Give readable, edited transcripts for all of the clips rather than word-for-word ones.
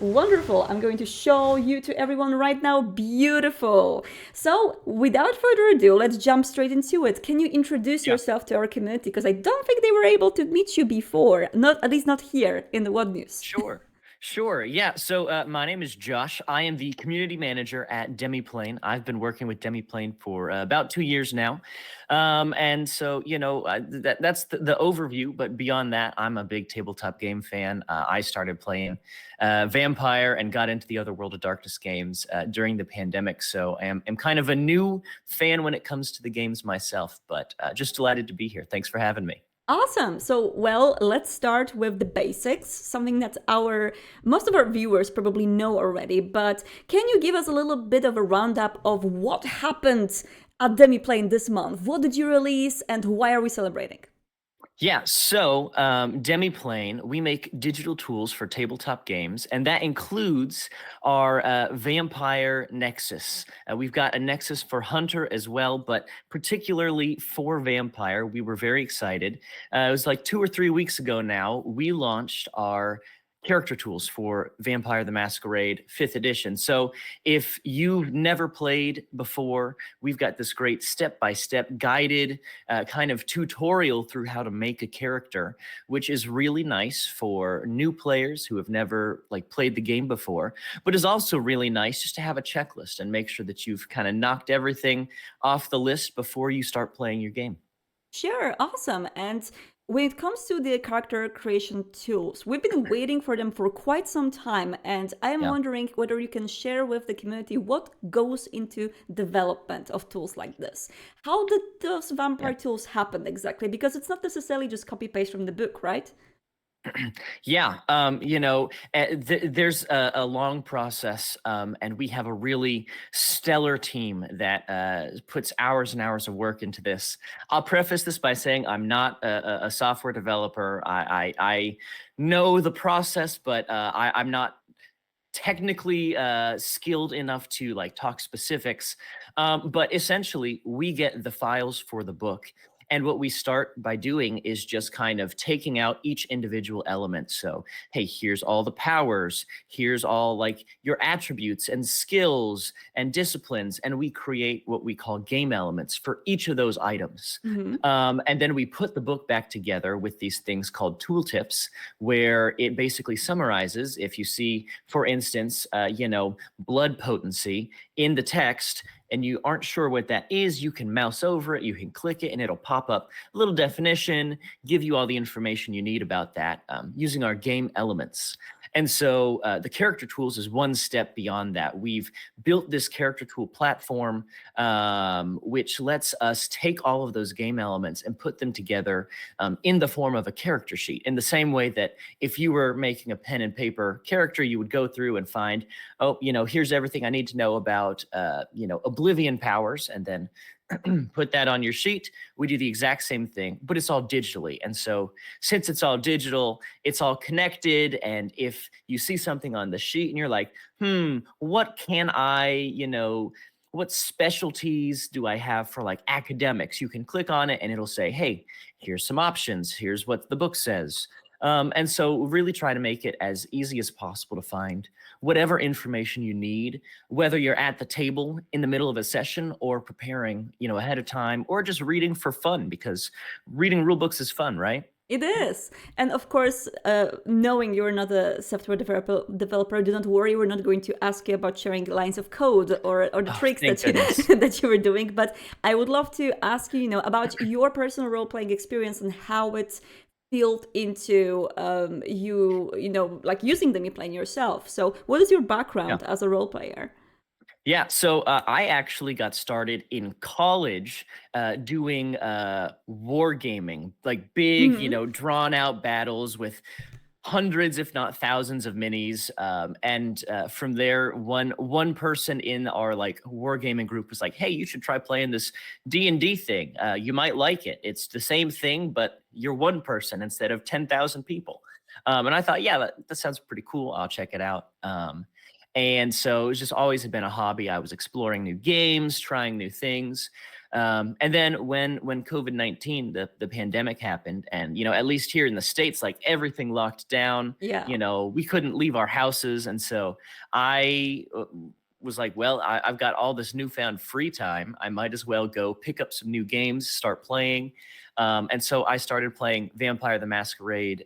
Wonderful. I'm going to show you to everyone right now. Beautiful. So, without further ado, let's jump straight into it. Can you introduce Yeah, yourself to our community? Because I don't think they were able to meet you before, not at least not here in the What News. sure. Sure. Yeah. So my name is Josh. I am the community manager at Demiplane. I've been working with Demiplane for about 2 years now. And so, that's the overview. But beyond that, I'm a big tabletop game fan. I started playing Vampire and got into the other World of Darkness games during the pandemic. So I'm kind of a new fan when it comes to the games myself, but just delighted to be here. Thanks for having me. Awesome. So, well, let's start with the basics, something that our most of our viewers probably know already, but can you give us a little bit of a roundup of what happened at Demiplane this month? What did you release and why are we celebrating? Yeah, so Demiplane, we make digital tools for tabletop games, and that includes our Vampire Nexus. We've got a Nexus for Hunter as well, but particularly for Vampire, we were very excited. It was like 2 or 3 weeks ago now, we launched our character tools for Vampire the Masquerade 5th edition. So if you've never played before, we've got this great step-by-step guided kind of tutorial through how to make a character, which is really nice for new players who have never like played the game before, but is also really nice just to have a checklist and make sure that you've kind of knocked everything off the list before you start playing your game. Sure, awesome. And when it comes to the character creation tools, we've been waiting for them for quite some time, and I am Yeah. wondering whether you can share with the community what goes into development of tools like this. How did those Yeah. vampire tools happen exactly? Because it's not necessarily just copy paste from the book, right? Yeah, there's a long process, and we have a really stellar team that puts hours and hours of work into this. I'll preface this by saying I'm not a software developer. I know the process, but I'm not technically skilled enough to like talk specifics. But essentially, we get the files for the book. And what we start by doing is just kind of taking out each individual element. So, hey, here's all the powers, here's all like your attributes and skills and disciplines. And we create what we call game elements for each of those items. Hmm. And then we put the book back together with these things called tooltips, where it basically summarizes. If you see, for instance, blood potency in the text, and you aren't sure what that is, you can mouse over it, you can click it, and it'll pop up a little definition, give you all the information you need about that using our game elements. And so the character tools is one step beyond that. We've built this character tool platform, which lets us take all of those game elements and put them together in the form of a character sheet. In the same way that if you were making a pen and paper character, you would go through and find, oh, here's everything I need to know about, Oblivion powers, and then put that on your sheet. We do the exact same thing, but it's all digitally. And so, since it's all digital, it's all connected. And if you see something on the sheet and you're like, what can what specialties do I have for like academics? You can click on it and it'll say, hey, here's some options. Here's what the book says. And so, really try to make it as easy as possible to find whatever information you need, whether you're at the table in the middle of a session or preparing, ahead of time, or just reading for fun, because reading rule books is fun, right? It is. And of course, knowing you're not a software developer, do not worry. We're not going to ask you about sharing lines of code or the Oh, tricks thank that you, goodness. that you were doing. But I would love to ask you, about your personal role-playing experience and how it built into like using the playing yourself. So what is your Yeah. background as a role player? Yeah, so I actually got started in college doing wargaming, like big, Hmm. drawn out battles with hundreds, if not thousands, of minis. And from there, one person in our like wargaming group was like, "Hey, you should try playing this D&D thing. You might like it. It's the same thing, but you're one person instead of 10,000 people." And I thought, yeah, that sounds pretty cool. I'll check it out. And so it's just always been a hobby. I was exploring new games, trying new things. And then when COVID-19, the pandemic happened, and at least here in the States, like everything locked down. Yeah. We couldn't leave our houses, and so I was like, well, I've got all this newfound free time. I might as well go pick up some new games, start playing. And so I started playing Vampire the Masquerade.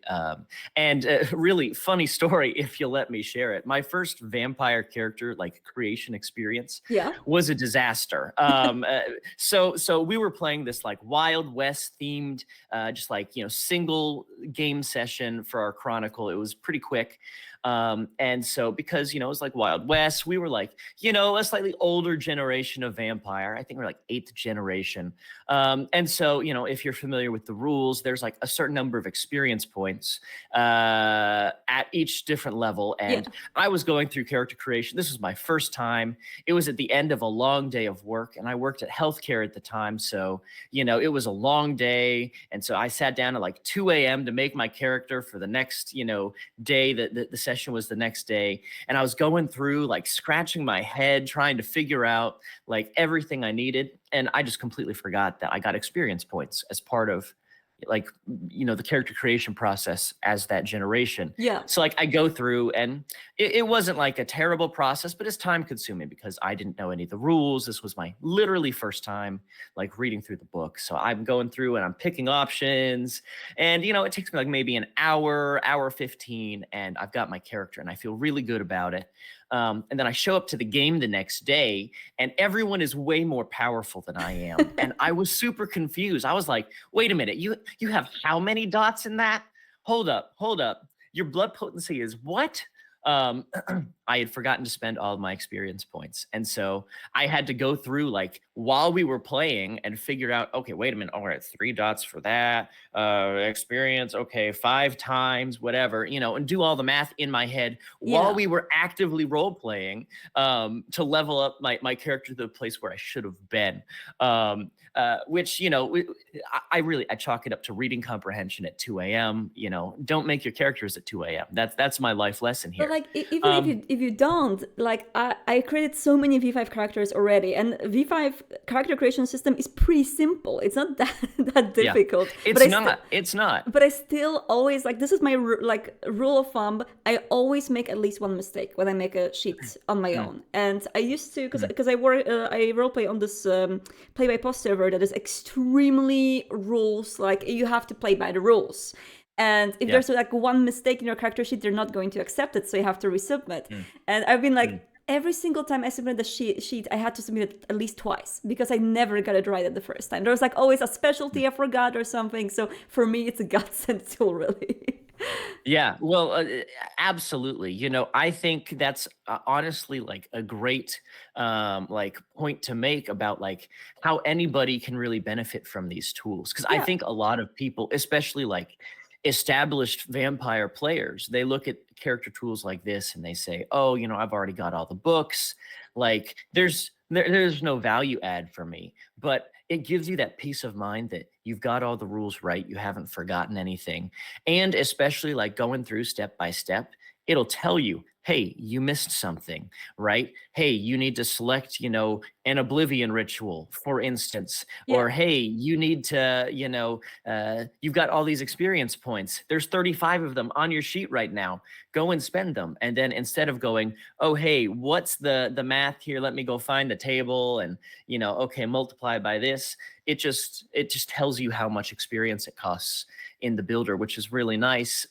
And really funny story, if you'll let me share it. My first vampire character like creation experience Yeah. was a disaster. So we were playing this like Wild West themed, just like single game session for our Chronicle. It was pretty quick. And so because it was like Wild West, we were like a slightly older generation of vampire. I think we're like 8th generation. And so if you're familiar with the rules, there's like a certain number of experience points at each different level. Yeah. And I was going through character creation. This was my first time. It was at the end of a long day of work, and I worked at healthcare at the time. So it was a long day, and so I sat down at like 2 a.m. to make my character for the next day. That the session was the next day, and I was going through like scratching my head trying to figure out like everything I needed, and I just completely forgot that I got experience points as part of like the character creation process as that generation. Yeah. So like I go through, and it wasn't like a terrible process, but it's time consuming because I didn't know any of the rules. This was my literally first time like reading through the book. So I'm going through and I'm picking options, and it takes me like maybe an hour 15, and I've got my character and I feel really good about it. And then I show up to the game the next day, and everyone is way more powerful than I am. And I was super confused. I was like, wait a minute, you have how many dots in that? Hold up. Your blood potency is what? Um, I had forgotten to spend all of my experience points. And so I had to go through like while we were playing and figure out, okay, wait a minute. All right, 3 dots for that. Experience, okay, 5 times, whatever, and do all the math in my head while Yeah. we were actively role playing to level up my character to the place where I should have been. Which, I chalk it up to reading comprehension at 2 a.m. Don't make your characters at 2 a.m. That's my life lesson But here. like even if you don't, like I created so many V5 characters already, and V5 character creation system is pretty simple. It's not that Yeah, difficult. it's not. But I still always like, this is my like rule of thumb. I always make at least one mistake when I make a sheet on my Mm, own. And I used to, mm, because I roleplay on this play by post server that is extremely rules. Like you have to play by the rules. And if yeah. there's like one mistake in your character sheet, they're not going to accept it, so you have to resubmit. Mm, And I've been mm. like, every single time I submitted the sheet, I had to submit it at least twice because I never got it right at the first time. There was like always a specialty I forgot or something. So for me, it's a godsend tool, really. Yeah, well, absolutely. I think that's honestly like a great like point to make about like how anybody can really benefit from these tools. Because I Yeah, think a lot of people, especially like established vampire players, they look at character tools like this and they say, "Oh, I've already got all the books. Like, there's no value add for me." But it gives you that peace of mind that you've got all the rules right, you haven't forgotten anything. And especially like going through step by step, it'll tell you, hey, you missed something, right? Hey, you need to select, an oblivion ritual, for instance. yeah, Or hey, you need to, you've got all these experience points. There's 35 of them on your sheet right now. Go and spend them. And then instead of going, oh, hey, what's the math here? Let me go find the table and, okay, multiply by this. It just tells you how much experience it costs in the builder, which is really nice.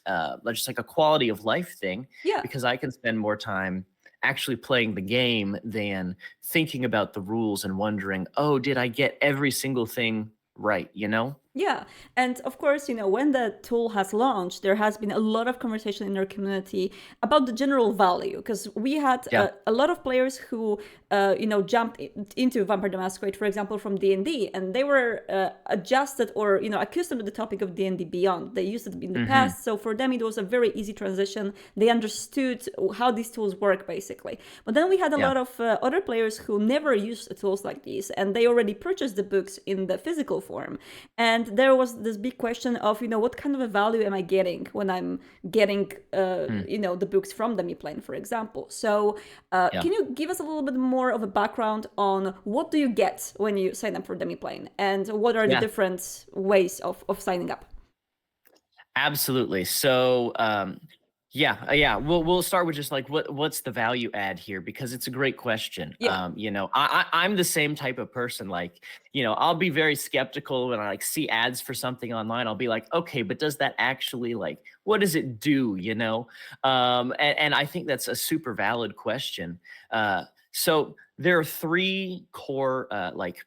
Just like a quality of life thing, yeah. because I can spend more time actually playing the game than thinking about the rules and wondering, oh, did I get every single thing right? Yeah, and of course, when the tool has launched, there has been a lot of conversation in our community about the general value, because we had Yeah. a lot of players who, jumped into Vampire the Masquerade, for example, from D&D, and they were adjusted or, accustomed to the topic of D&D Beyond. They used it in the Hmm. past, so for them it was a very easy transition. They understood how these tools work, basically. But then we had a Yeah. lot of other players who never used tools like these, and they already purchased the books in the physical form. And And there was this big question of, what kind of a value am I getting when I'm getting, the books from Demiplane, for example. So Yeah. can you give us a little bit more of a background on what do you get when you sign up for Demiplane, and what are the Yeah. different ways of signing up? Absolutely. So, yeah. We'll start with just like what's the value add here, because it's a great question. Yeah, I'm the same type of person. Like, I'll be very skeptical when I like see ads for something online. I'll be like, okay, but does that actually like what does it do? And I think that's a super valid question. So there are three core like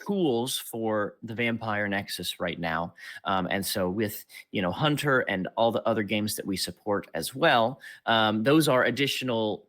tools for the Vampire Nexus right now. And so with Hunter and all the other games that we support as well, those are additional.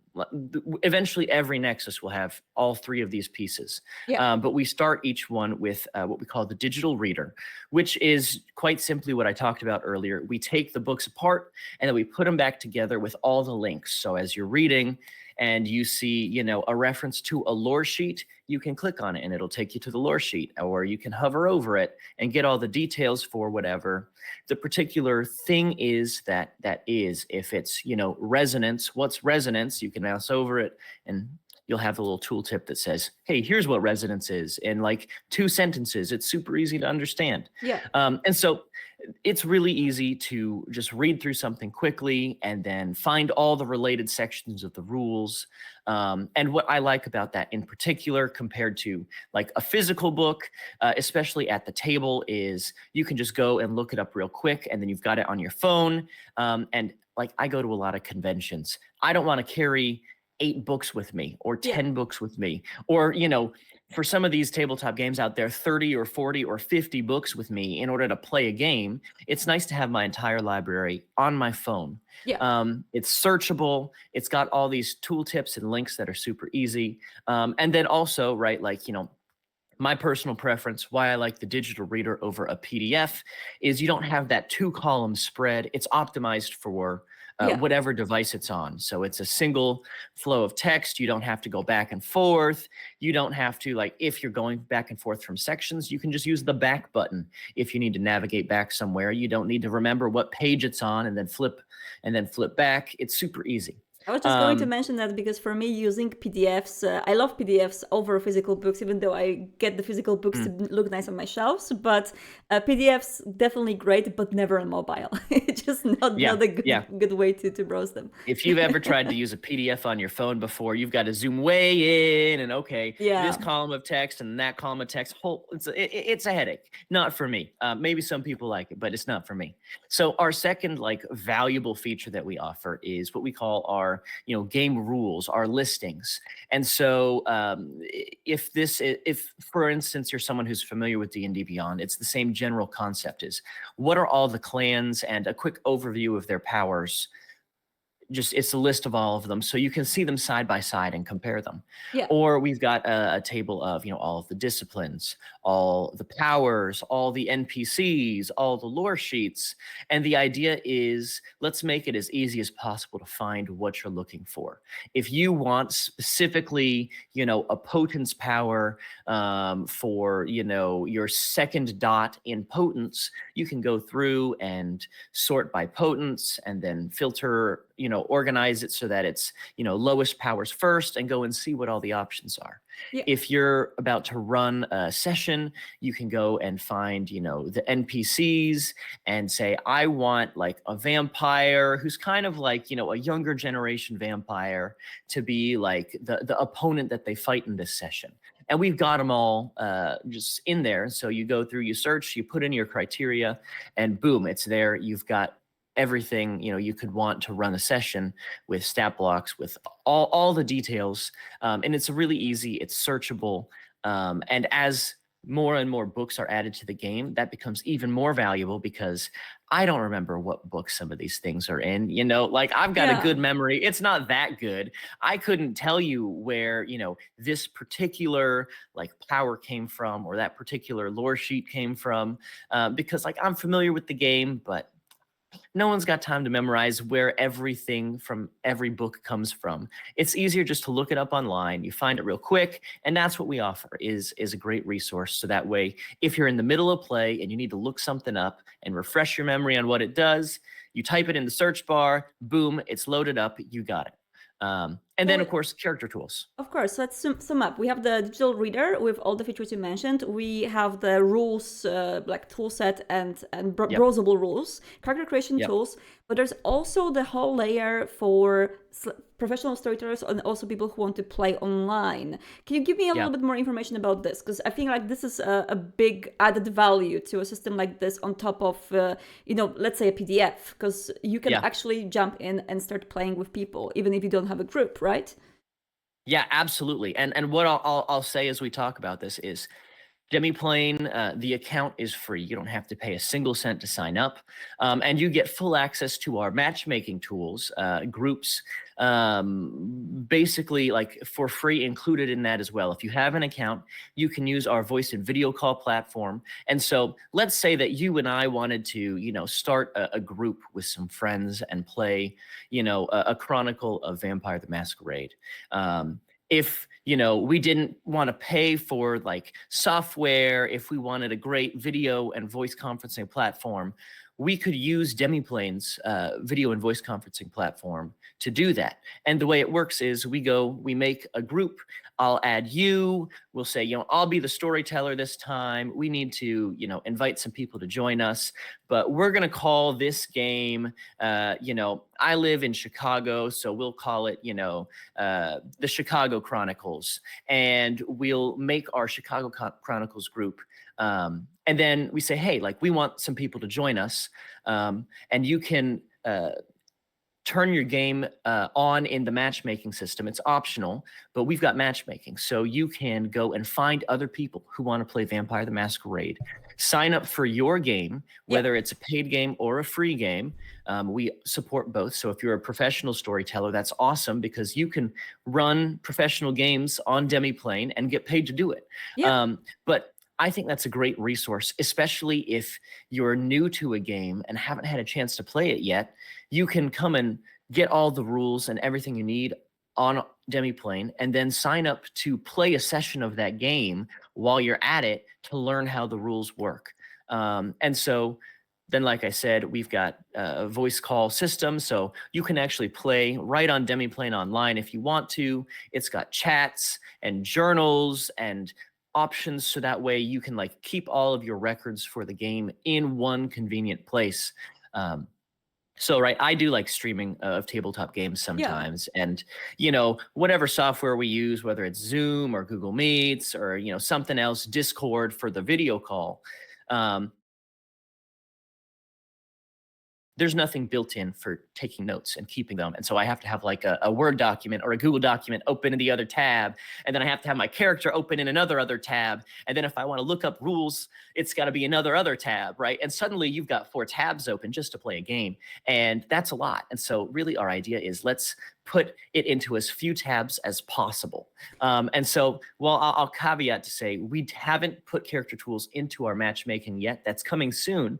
Eventually, every Nexus will have all three of these pieces. yeah, But we start each one with what we call the digital reader, which is quite simply what I talked about earlier. We take the books apart and then we put them back together with all the links. So as you're reading and you see, a reference to a lore sheet, you can click on it and it'll take you to the lore sheet, or you can hover over it and get all the details for whatever the particular thing is that is. If it's, resonance, what's resonance? You can mouse over it and you'll have a little tooltip that says, hey, here's what resonance is in like 2 sentences. It's super easy to understand. yeah, And so it's really easy to just read through something quickly and then find all the related sections of the rules. And what I like about that in particular compared to like a physical book, especially at the table, is you can just go and look it up real quick and then you've got it on your phone. And like I go to a lot of conventions. I don't want to carry 8 books with me or yeah, 10 books with me, or for some of these tabletop games out there, 30 or 40 or 50 books with me in order to play a game. It's nice to have my entire library on my phone. yeah, It's searchable. It's got all these tooltips and links that are super easy. And then also, right, like, my personal preference, why I like the digital reader over a PDF, is you don't have that 2-column spread. It's optimized for yeah. whatever device it's on. So it's a single flow of text. You don't have to go back and forth. You don't have to, like, if you're going back and forth from sections, you can just use the back button. If you need to navigate back somewhere, you don't need to remember what page it's on and then flip back. It's super easy. I was just going to Um, mention that because for me, using PDFs, I love PDFs over physical books, even though I get the physical books to look nice on my shelves. But PDFs definitely great, but never on mobile. It's just yeah, not a yeah. good way to browse them. If you've ever tried to use a PDF on your phone before, you've got to zoom way in and okay, this Yeah, column of text and that column of text. It's a headache. Not for me. Maybe some people like it, but it's not for me. So our second like valuable feature that we offer is what we call our game rules, our listings. And so if for instance you're someone who's familiar with D&D Beyond, it's the same general concept. Is what are all the clans and a quick overview of their powers. Just it's a list of all of them, so you can see them side by side and compare them. yeah, Or we've got a table of all of the disciplines, all the powers, all the NPCs, all the lore sheets. And the idea is, let's make it as easy as possible to find what you're looking for. If you want specifically a potence power, for your second dot in potence, you can go through and sort by potence and then filter, organize it so that it's, lowest powers first, and go and see what all the options are. yeah, If you're about to run a session, you can go and find, the NPCs and say, I want like a vampire who's kind of like, a younger generation vampire to be like the opponent that they fight in this session. And we've got them all just in there. So you go through, you search, you put in your criteria, and boom, it's there. You've got everything you could want to run a session with stat blocks, with all the details, and it's really easy. It's searchable, and as more and more books are added to the game, that becomes even more valuable because I don't remember what book some of these things are in. Like I've got a yeah. good memory. It's not that good. I couldn't tell you where this particular like power came from or that particular lore sheet came from, because like I'm familiar with the game, but No one's got time to memorize where everything from every book comes from. It's easier just to look it up online. You find it real quick, and that's what we offer is a great resource. So that way, if you're in the middle of play and you need to look something up and refresh your memory on what it does, you type it in the search bar, boom, it's loaded up, you got it. And then, So of course, character tools. of course, let's sum up. We have the digital reader with all the features you mentioned. We have the rules, like tool set and Yep. browsable rules, character creation Yep. tools. But there's also the whole layer for professional storytellers and also people who want to play online. Can you give me a Yeah. little bit more information about this? Because I think like this is a big added value to a system like this on top of, let's say a PDF, because you can Yeah. actually jump in and start playing with people, even if you don't have a group, right? Yeah, absolutely. And what I'll say as we talk about this is Demiplane, the account is free. You don't have to pay a single cent to sign up. And you get full access to our matchmaking tools, groups, basically like for free included in that as well. If you have an account, you can use our voice and video call platform. And so let's say that you and I wanted to, start a group with some friends and play, a Chronicle of Vampire the Masquerade. If we didn't want to pay for like software, if we wanted a great video and voice conferencing platform, we could use Demiplane's video and voice conferencing platform to do that. And the way it works is we make a group. I'll add you. We'll say, I'll be the storyteller this time. We need to, invite some people to join us, but we're going to call this game, I live in Chicago, so we'll call it, the Chicago Chronicles, and we'll make our Chicago Chronicles group. And then we say, hey, like we want some people to join us, and you can turn your game on in the matchmaking system. It's optional, but we've got matchmaking. So you can go and find other people who want to play Vampire the Masquerade. Sign up for your game, whether it's a paid game or a free game. We support both. So if you're a professional storyteller, that's awesome because you can run professional games on Demiplane and get paid to do it. Yeah. But I think that's a great resource, especially if you're new to a game and haven't had a chance to play it yet. You can come and get all the rules and everything you need on Demiplane and then sign up to play a session of that game while you're at it to learn how the rules work. And so then, like I said, we've got a voice call system, so you can actually play right on Demiplane online if you want to. It's got chats and journals and options, so that way you can like keep all of your records for the game in one convenient place. So, right, I do like streaming of tabletop games Yeah. sometimes, and whatever software we use, whether it's Zoom or Google Meets or something else, Discord for the video call. There's nothing built in for taking notes and keeping them. And so I have to have like a Word document or a Google document open in the other tab. And then I have to have my character open in another tab. And then if I want to look up rules, it's got to be another tab, right? And suddenly you've got 4 tabs open just to play a game. And that's a lot. And so really our idea is let's put it into as few tabs as possible. And so, well, I'll caveat to say we haven't put character tools into our matchmaking yet. That's coming soon.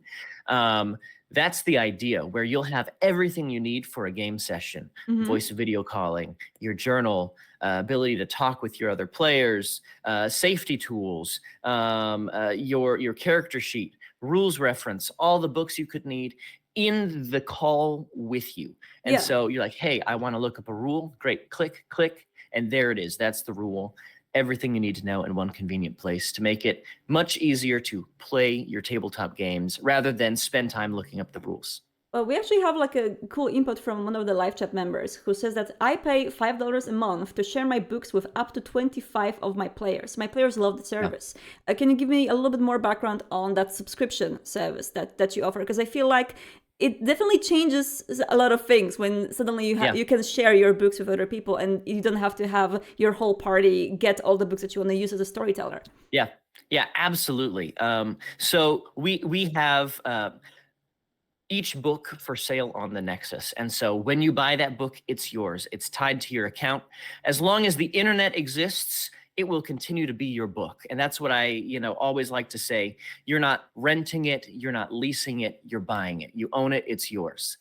That's the idea, where you'll have everything you need for a game session, voice video calling, your journal, ability to talk with your other players, safety tools, your character sheet, rules reference, all the books you could need in the call with you. And so you're like, hey, I want to look up a rule. Great, click, click, and there it is. That's the rule. Everything you need to know in one convenient place to make it much easier to play your tabletop games rather than spend time looking up the rules. Well, we actually have like a cool input from one of the live chat members who says that I pay $5 a month to share my books with up to 25 of my players. My players love the service. Can you give me a little bit more background on that subscription service that you offer? Because I feel like it definitely changes a lot of things when suddenly you can share your books with other people and you don't have to have your whole party get all the books that you want to use as a storyteller. Yeah, absolutely. So we have each book for sale on the Nexus. And so when you buy that book, it's yours. It's tied to your account. As long as the internet exists, it will continue to be your book. And that's what I, always like to say. You're not renting it, you're not leasing it, you're buying it. You own it, it's yours.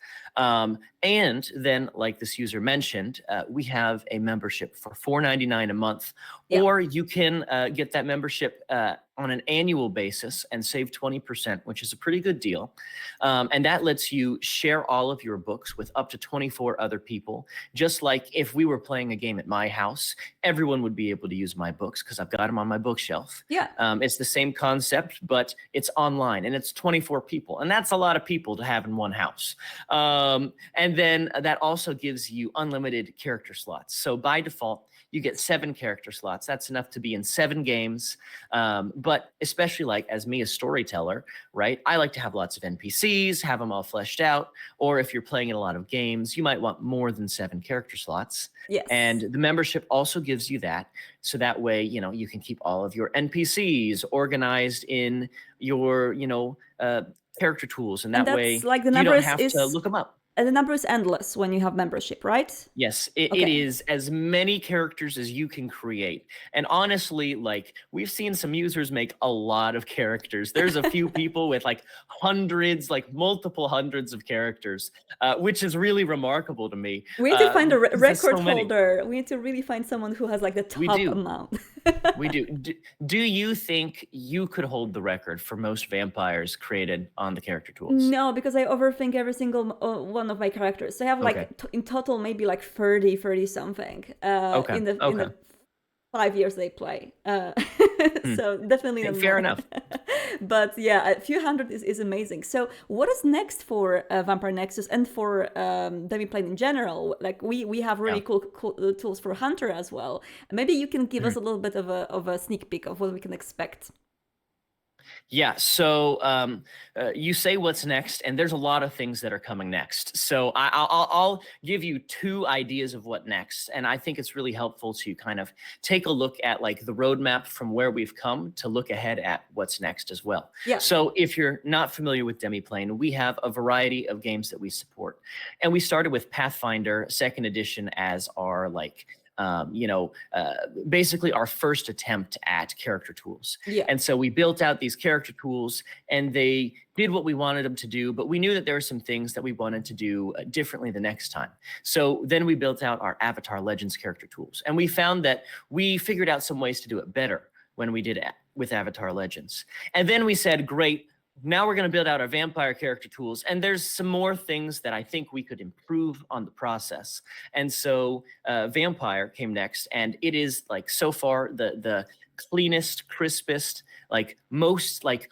And then, like this user mentioned, we have a membership for $4.99 a month, Yeah. or you can get that membership on an annual basis and save 20%, which is a pretty good deal. And that lets you share all of your books with up to 24 other people. Just like if we were playing a game at my house, everyone would be able to use my books because I've got them on my bookshelf. Yeah. It's the same concept, but it's online and it's 24 people. And that's a lot of people to have in one house. And then that also gives you unlimited character slots. So by default, you get 7 character slots. That's enough to be in 7 games. But especially like as me, a storyteller, right? I like to have lots of NPCs, have them all fleshed out. Or if you're playing in a lot of games, you might want more than 7 character slots. Yes. And the membership also gives you that. So that way, you can keep all of your NPCs organized in your, character tools. And that way like the you number don't have to look them up. And the number is endless when you have membership, right? Yes, it is as many characters as you can create. And honestly, like we've seen some users make a lot of characters. There's a few people with like hundreds, like multiple hundreds of characters, which is really remarkable to me. We need to find a record so holder. We need to really find someone who has like the top amount. We do. Do you think you could hold the record for most vampires created on the character tools? No, because I overthink every single one of my characters. So I have like in total maybe like 30 something in the 5 years they play. So definitely not fair more. enough. But yeah, a few hundred is amazing. So what is next for Vampire Nexus and for Demiplane in general? Like we have really cool tools for Hunter as well. Maybe you can give us a little bit of a sneak peek of what we can expect. Yeah, so you say what's next, and there's a lot of things that are coming next. So I'll give you 2 ideas of what next, and I think it's really helpful to kind of take a look at like the roadmap from where we've come to look ahead at what's next as well. Yeah. So if you're not familiar with Demiplane, we have a variety of games that we support, and we started with Pathfinder 2nd edition as our like basically our first attempt at character tools. Yeah. And so we built out these character tools and they did what we wanted them to do, but we knew that there were some things that we wanted to do differently the next time. So then we built out our Avatar Legends character tools. And we found that we figured out some ways to do it better when we did it with Avatar Legends. And then we said, great, now we're going to build out our vampire character tools. And there's some more things that I think we could improve on the process. And so vampire came next. And it is like so far the cleanest, crispest, like most like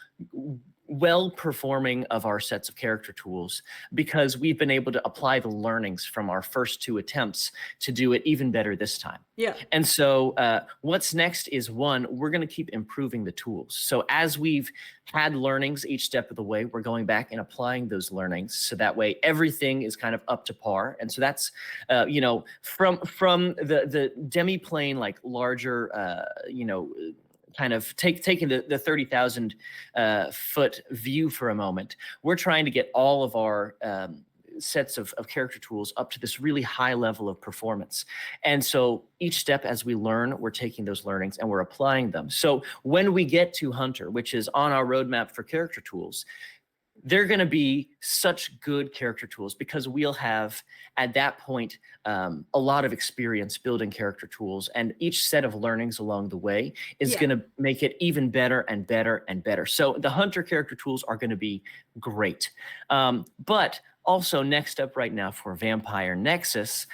well-performing of our sets of character tools, because we've been able to apply the learnings from our first 2 attempts to do it even better this time. Yeah. And so what's next is, one, we're going to keep improving the tools. So as we've had learnings each step of the way, we're going back and applying those learnings. So that way everything is kind of up to par. And so that's, from the Demiplane, like larger, kind of taking the 30,000 foot view for a moment, we're trying to get all of our sets of character tools up to this really high level of performance. And so each step as we learn, we're taking those learnings and we're applying them. So when we get to Hunter, which is on our roadmap for character tools, they're going to be such good character tools because we'll have at that point a lot of experience building character tools, and each set of learnings along the way is going to make it even better and better and better. So the Hunter character tools are going to be great. But also next up right now for Vampire Nexus,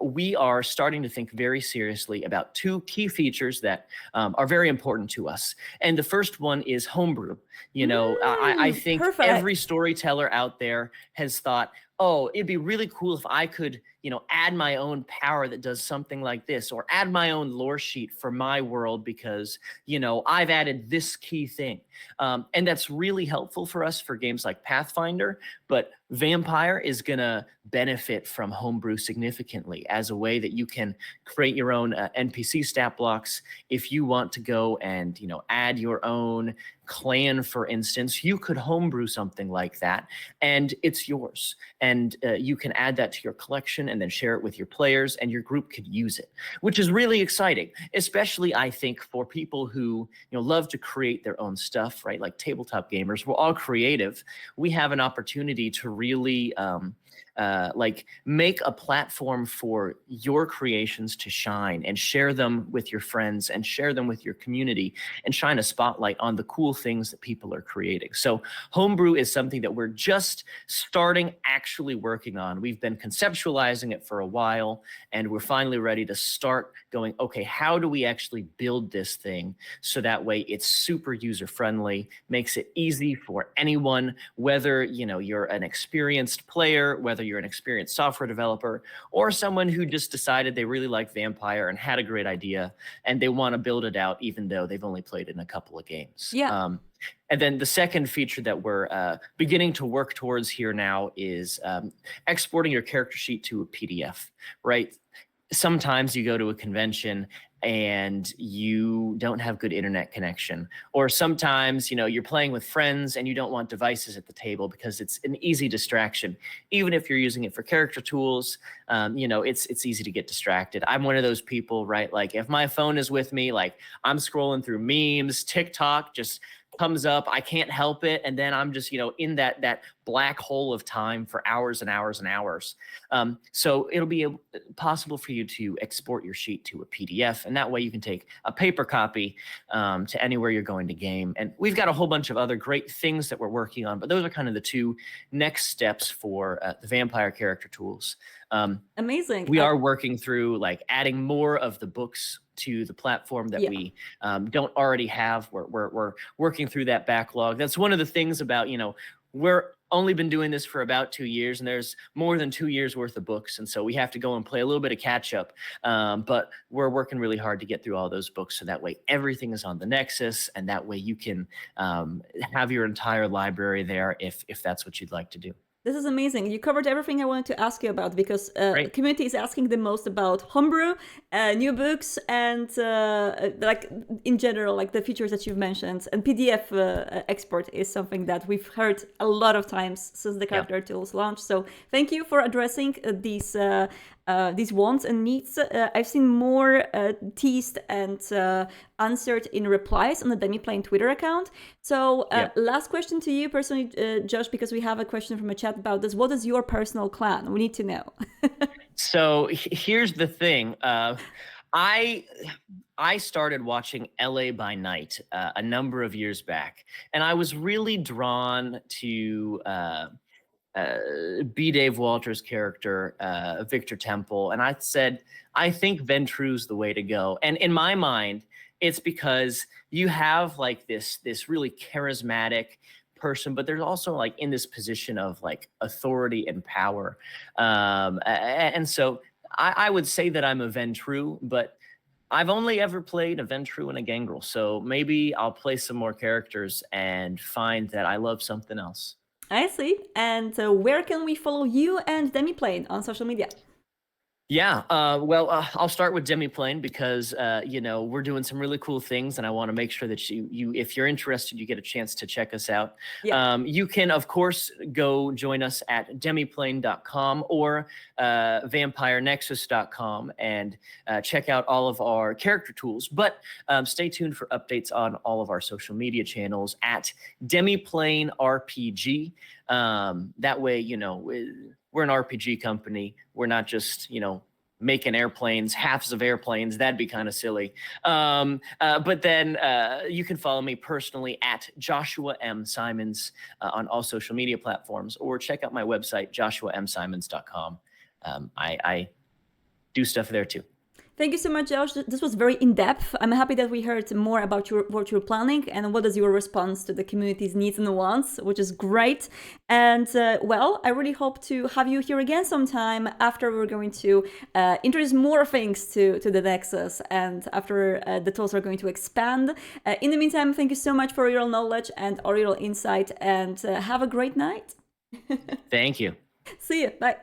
we are starting to think very seriously about 2 key features that are very important to us. And the first one is homebrew. I think every storyteller out there has thought, oh, it'd be really cool if I could, add my own power that does something like this, or add my own lore sheet for my world because, I've added this key thing. And that's really helpful for us for games like Pathfinder, but Vampire is going to benefit from homebrew significantly as a way that you can create your own NPC stat blocks. If you want to go and, add your own clan, for instance, you could homebrew something like that and it's yours. And you can add that to your collection information and then share it with your players, and your group could use it, which is really exciting, especially I think for people who love to create their own stuff, right? Like tabletop gamers, we're all creative. We have an opportunity to really like make a platform for your creations to shine and share them with your friends and share them with your community and shine a spotlight on the cool things that people are creating. So homebrew is something that we're just starting actually working on. We've been conceptualizing it for a while, and we're finally ready to start going, okay, how do we actually build this thing so that way it's super user friendly, makes it easy for anyone, whether you're an experienced player, whether you're an experienced software developer, or someone who just decided they really like Vampire and had a great idea and they want to build it out even though they've only played it in a couple of games. Yeah. And then the second feature that we're beginning to work towards here now is exporting your character sheet to a PDF, right? Sometimes you go to a convention and you don't have good internet connection, or sometimes you're playing with friends and you don't want devices at the table because it's an easy distraction. Even if you're using it for character tools, it's easy to get distracted. I'm one of those people, right? Like if my phone is with me, like I'm scrolling through memes, TikTok just comes up, I can't help it, and then I'm just in that black hole of time for hours and hours and hours. So it'll be possible for you to export your sheet to a PDF, and that way you can take a paper copy to anywhere you're going to game. And we've got a whole bunch of other great things that we're working on, but those are kind of the two next steps for the Vampire character tools. Amazing. We are working through like adding more of the books to the platform that we don't already have. We're working through that backlog. That's one of the things about, we're only been doing this for about 2 years, and there's more than 2 years worth of books. And so we have to go and play a little bit of catch up. But we're working really hard to get through all those books so that way everything is on the Nexus, and that way you can have your entire library there if that's what you'd like to do. This is amazing. You covered everything I wanted to ask you about, because the community is asking the most about homebrew, new books, and like in general, like the features that you've mentioned. And PDF export is something that we've heard a lot of times since the character tools launched. So thank you for addressing these wants and needs. I've seen more teased and answered in replies on the Demiplane Twitter account. So last question to you personally, Josh, because we have a question from a chat about this. What is your personal clan? We need to know. So here's the thing. I started watching LA by Night a number of years back, and I was really drawn to B. Dave Walters' character, Victor Temple, and I said, I think Ventru's the way to go. And in my mind, it's because you have like this really charismatic person, but there's also like in this position of like authority and power. And so I would say that I'm a Ventru, but I've only ever played a Ventru and a Gangrel. So maybe I'll play some more characters and find that I love something else. I see. And where can we follow you and Demiplane on social media? Yeah, well, I'll start with Demiplane because we're doing some really cool things, and I want to make sure that you, if you're interested, you get a chance to check us out. Yeah. You can, of course, go join us at demiplane.com or vampirenexus.com and check out all of our character tools. But stay tuned for updates on all of our social media channels at Demiplane RPG. That way, we're an RPG company. We're not just, making airplanes, halves of airplanes. That'd be kind of silly. But then you can follow me personally at Joshua M. Simons on all social media platforms, or check out my website, joshuamsimons.com. I do stuff there too. Thank you so much, Josh. This was very in-depth. I'm happy that we heard more about what you're planning and what is your response to the community's needs and wants, which is great. And well, I really hope to have you here again sometime after we're going to introduce more things to the Nexus, and after the tools are going to expand. In the meantime, thank you so much for your knowledge and all your insight, and have a great night. Thank you. See you. Bye.